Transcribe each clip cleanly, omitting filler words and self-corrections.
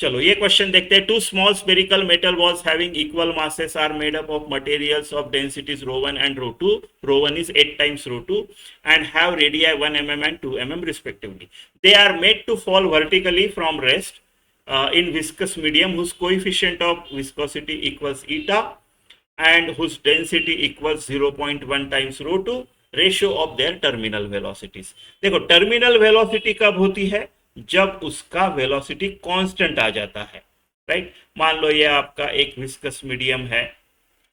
चलो ये क्वेश्चन देखते हैं। Two small spherical metal balls having equal masses are made up of materials of densities ρ1 and ρ2. ρ1 is 8 times ρ2 and have radii 1 mm and 2 mm respectively. They are made to fall vertically from rest in viscous medium whose coefficient of viscosity equals eta and whose density equals 0.1 times ρ2, ratio of their terminal velocities. देखो terminal velocity कब होती है, जब उसका velocity constant आ जाता है, right. मान लो ये आपका एक विस्कस मीडियम है,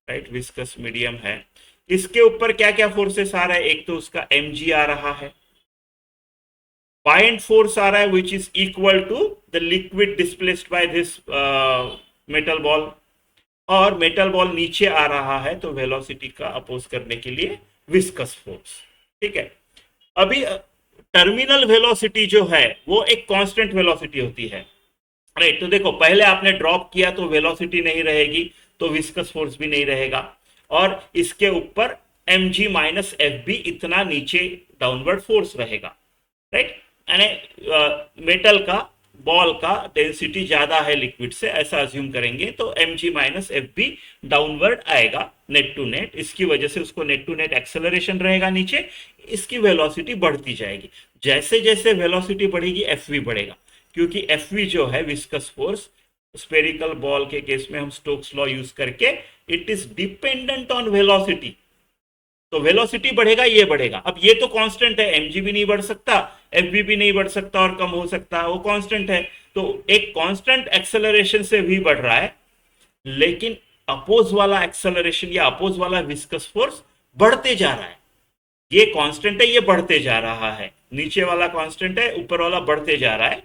राइट, विस्कस मीडियम है, इसके ऊपर क्या क्या फोर्सेस आ रहा है, एक तो उसका mg आ रहा है, बाइंड फोर्स आ रहा है which is equal to the liquid displaced by this metal ball, और मेटल बॉल नीचे आ रहा है तो वेलोसिटी का अपोज करने के लिए विस्कस फोर्स, ठीक है। अभी टर्मिनल वेलोसिटी जो है वो एक कांस्टेंट वेलोसिटी होती है, राइट। तो देखो पहले आपने ड्रॉप किया तो वेलोसिटी नहीं रहेगी, तो विस्कस फोर्स भी नहीं रहेगा, और इसके ऊपर mg माइनस एफ बी इतना नीचे डाउनवर्ड फोर्स रहेगा, राइट। यानी मेटल का बॉल का डेंसिटी ज्यादा है लिक्विड से, ऐसा अज्यूम करेंगे तो mg minus F B downward आएगा नेट टू नेट, इसकी वजह से उसको नेट टू नेट एक्सेलरेशन रहेगा नीचे, इसकी वेलोसिटी बढ़ती जाएगी। जैसे जैसे वेलोसिटी बढ़ेगी एफ बढ़ेगा, क्योंकि एफ जो है विस्कस फोर्स, स्पेरिकल बॉल के केस में हम स्टोक्स लॉ यूज करके, it is dependent on velocity, तो वेलोसिटी बढ़ेगा ये बढ़ेगा। अब ये तो कांस्टेंट है, mg भी नहीं बढ़ सकता, fb भी नहीं बढ़ सकता और कम हो सकता, वो कांस्टेंट है, तो एक कांस्टेंट एक्सेलरेशन से भी बढ़ रहा है, लेकिन अपोज वाला एक्सेलरेशन या अपोज वाला विस्कस फोर्स बढ़ते जा रहा है। ये कांस्टेंट है, ये बढ़ते जा रहा है, नीचे वाला कांस्टेंट है, ऊपर वाला बढ़ते जा रहा है,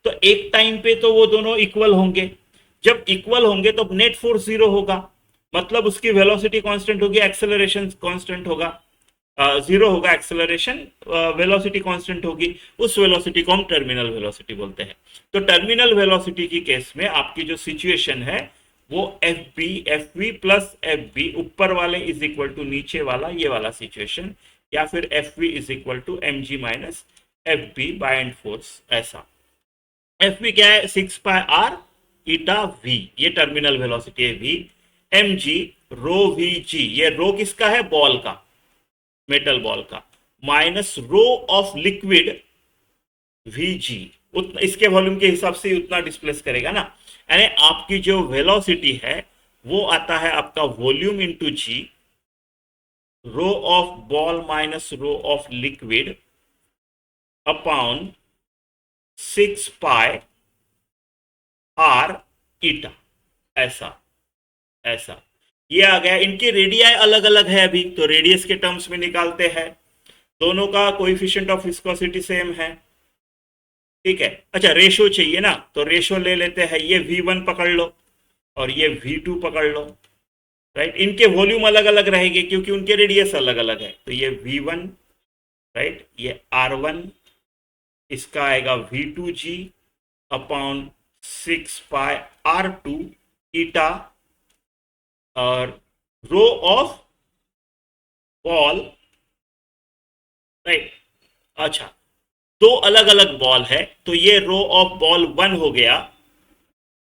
तो एक टाइम पे तो वो दोनों इक्वल होंगे, जब इक्वल होंगे तो नेट फोर्स जीरो होगा, मतलब उसकी वेलोसिटी कांस्टेंट होगी, एक्सेलरेशन कांस्टेंट होगा, जीरो होगा एक्सेलरेशन, वेलोसिटी कांस्टेंट होगी, उस वेलोसिटी को हम टर्मिनल वेलोसिटी बोलते हैं। तो टर्मिनल वेलोसिटी की केस में आपकी जो सिचुएशन है वो F V plus F B, ऊपर वाले इज इक्वल टू नीचे वाला ये वाला सिचुएशन, या फिर F V is equal to M G minus F B buoyant force, ऐसा। एफ वी क्या है, 6 पाई आर ईटा वी, ये टर्मिनल वेलोसिटी है V, M G rho V G, ये रो किसका है, बॉल का, मेटल बॉल का, minus rho of liquid V G, इसके वॉल्यूम के हिसाब से उतना डिस्प्लेस करेगा ना, यानी आपकी जो वेलोसिटी है वो आता है आपका volume into g, rho of ball minus rho of liquid upon 6 pi are eta, ऐसा ऐसा ये आ गया। इनकी रेडियाई अलग अलग है अभी, तो रेडियस के टर्म्स में निकालते हैं, दोनों का कोएफिशिएंट ऑफ विस्कोसिटी सेम है, ठीक है। अच्छा रेशो चाहिए ना, तो रेशो ले लेते हैं, ये v1 पकड़ लो और ये v2 पकड़ लो, राइट। इनके वॉल्यूम अलग अलग रहेंगे क्योंकि उनके रेडियस अलग अलग है, तो ये v1, राइट, ये r1, इसका आएगा v2g अपॉन 6 पाई r2 ईटा, और रो ऑफ बॉल, राइट। अच्छा दो अलग अलग बॉल है, तो ये रो ऑफ बॉल 1 हो गया,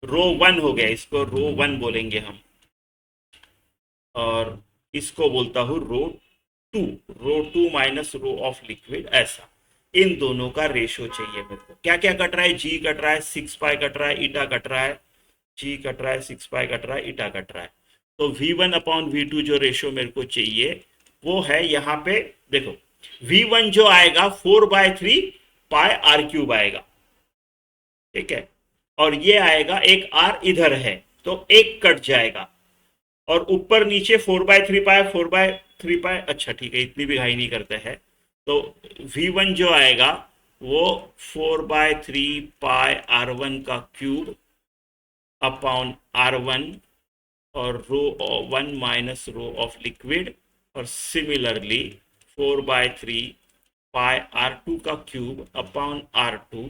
रो 1 हो गया, इसको रो 1 बोलेंगे हम, और इसको बोलता हूं रो 2 माइनस रो ऑफ लिक्विड, ऐसा। इन दोनों का रेशो चाहिए मेरे को। क्या क्या कट रहा है, जी कट रहा है, 6 पाई कट रहा है, ईटा कट रहा है, जी कट रहा है, 6 पाई कट रहा है, ईटा कट रहा है, तो v1 अपॉन v2 जो रेशो मेरे को चाहिए वो है, यहाँ पे देखो v1 जो आएगा 4/3 पाई आर क्यूब आएगा, ठीक है, और ये आएगा एक r इधर है तो एक कट जाएगा, और ऊपर नीचे 4/3 पाई 4/3 पाई, अच्छा ठीक है, इतनी भी घाई नहीं करते हैं, तो v1 जो आएगा वो 4/3 पाई r1 का क्यूब अपॉन r1 और rho 1 minus rho of liquid, और सिमिलरली 4/3 पाई r2 का cube upon r2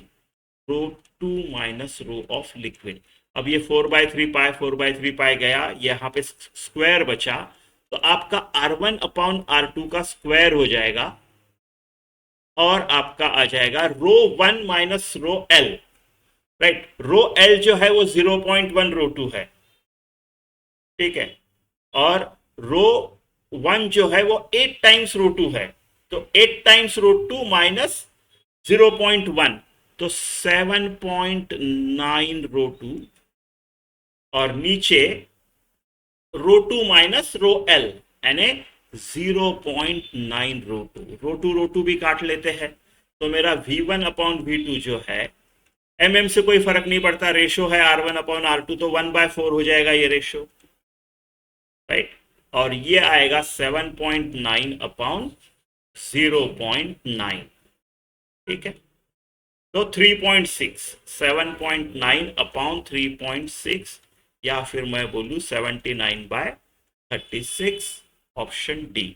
rho 2 minus rho of liquid. अब ये 4/3 पाई गया, यहाँ पे स्क्वायर बचा, तो आपका r1 अपॉन r2 का स्क्वायर हो जाएगा, और आपका आ जाएगा रो 1 minus rho L, right. Rho L जो है वो 0.1 रो टू है, ठीक है, और रो वन जो है वो 8 टाइम्स रो टू है, तो 8 टाइम्स रो टू माइनस 0.1, तो 7.9 रो टू, और नीचे रो टू माइनस रो एल यानी 0.9 रो टू भी काट लेते हैं, तो मेरा V1 अपॉन V2 जो है, mm से कोई फर्क नहीं पड़ता, रेशो है R1 अपॉन R2, तो 1/4 हो जाएगा ये रेशो, राइट। और ये आएगा 7.9 अपॉन 0.9, ठीक है। तो 3.6, 7.9 अपॉन 3.6, या फिर मैं बोलूं 79/36, ऑप्शन डी।